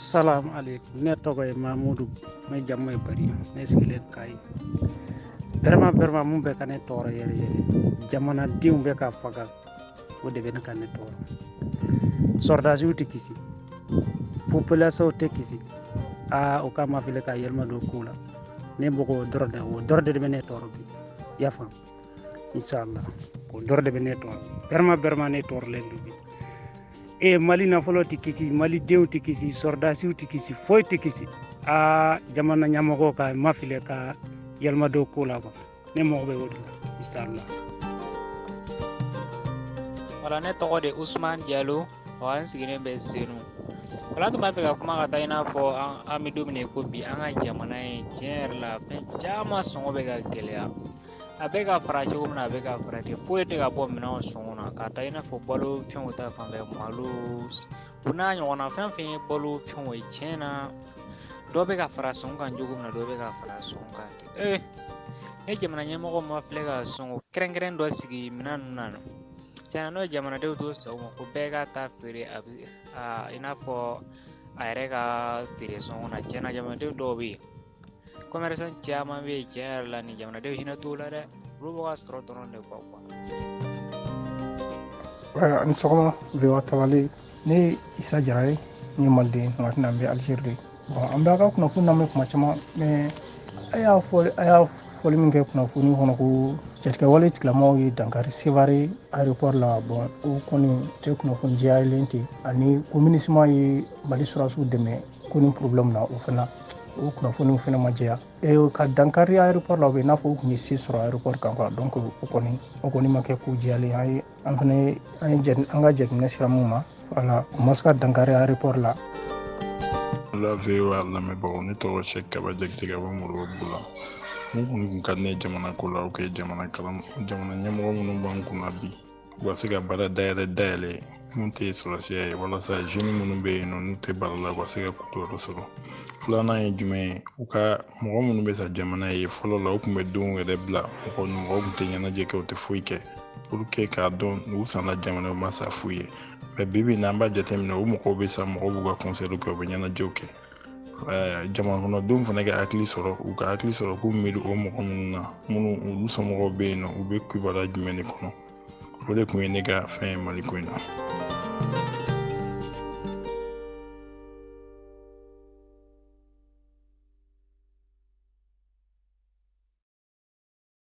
Assalamu alaikum. Ne tɔgɔ ye Mamudu. Ne jamu ye Bari. Ne sigilen Kayi. Vraiment mun bɛ ka ne tɔɔrɔ yɛrɛ yɛrɛ. Jamanadenw bɛ ka faga. O de bɛ ne ka ne tɔɔrɔ. Sɔrdasiw tɛ kisi. Population tɛ kisi. O ka ma fili ka yɛlɛma don ko la. Ne mɔgɔ o dɔrɔn de bɛ ne tɔɔrɔ bi. I y'a faamu? Inshallah. O dɔrɔn de bɛ ne tɔɔrɔ. Vraiment ne tɔɔrɔlen don bi. Mali nafolo tɛ kisi, malidenw tɛ kisi, sɔrdasiw tɛ kisi, foyi tɛ kisi. Jamana ɲɛmɔgɔw ka ma fili ka yɛlɛma don ko la quoi. Ne mago bɛ o de la. Inshallah. Wala ne tɔgɔ de Usman Diallo, wa an sigilen bɛ Senu. Wala tun b'a fɛ ka kuma ka taa i n'a fɔ an bɛ don min ko bi an ka jamana ye tiɲɛ yɛrɛ la fɛn caman sɔngɔ bɛ ka gɛlɛya. A bɛ ka fara cogo min na a bɛ ka fara ten foyi tɛ ka bɔ minɛnw sɔngɔ na ka taa i n'a fɔ balo fɛnw ta fanfɛ malo u n'a ɲɔgɔnna fɛn ye balo fɛnw ye tiɲɛ na dɔ bɛ ka fara sɔngɔ kan cogo min na dɔ bɛ ka fara sɔngɔ kan ten ne jamana ɲɛmɔgɔ ma filɛ ka sɔngɔ kɛrɛnkɛrɛn dɔ sigi minɛn ninnu na tiɲɛ na n'o jamanadenw t'o sɔngɔ ma ko bɛɛ ka taa feere i n'a fɔ a yɛrɛ ka feere sɔngɔ na tiɲɛ na jamanadenw dɔw bɛ yen commerçant caman bɛ yen tiɲɛ yɛrɛ la ni jamanadenw hinɛ t'o la dɛ olu bɛ ka sɔrɔ dɔrɔn de kɔ ni sɔgɔma VOA Tabale ne Isa Jara ye ni Maliden waati na bɛ Algérie de an bɛ ka kunnafoni lamɛn kuma caman mais a y'a fɔli min kɛ kunnafoni kɔnɔ ko jatigɛwale tigilamɔgɔw ye dankari Sevare aéroport la o kɔni tɛ kunnafoni jɛyalen ten ani ko MINUSMA ye Mali sɔrɔdasiw dɛmɛ ko ni problème na o fana o kunnafoniw fana ma jɛya ka dankari aéroport la o bɛ n'a fɔ u tun ye se sɔrɔ aéroport kan quoi donc o kɔni ma kɛ ko jɛyalen an ka jateminɛ sira mun ma voilà o ma se ka dankari aéroport la. La VOA lamɛnbagaw ne tɔgɔ Sɛki Kaba Jakite ka bɔ Moribabugu la mun kun ka di ne jamana ko la jamana ɲɛmɔgɔ minnu b'an kunna bi u ka se ka baara dayɛlɛ mun tɛ sɔrɔsiya ye walasa jeunes minnu bɛ yen nɔ n'u tɛ baara la u ka se ka kungo sɔrɔ. Filanan ye jumɛn ye u ka mɔgɔ minnu bɛ sa jamana ye fɔlɔ la u tun bɛ denw yɛrɛ bila mɔgɔw tun tɛ ɲɛnajɛ kɛ u tɛ foyi kɛ k'a dɔn u sanna jamana u ma sa foyi ye mais bibi n'an b'a jateminɛ u mɔgɔw bɛ sa mɔgɔw b'u ka concert kɛ u bɛ ɲɛnajɛw kɛ jamana kɔnɔdenw fana ka hakili sɔrɔ k'u miiri o mɔgɔ minnu na minnu olu somɔgɔw bɛ yen nɔ u bɛ kibaruya jumɛn de kɔnɔ o de tun ye ne ka fɛn ye Mali ko in na.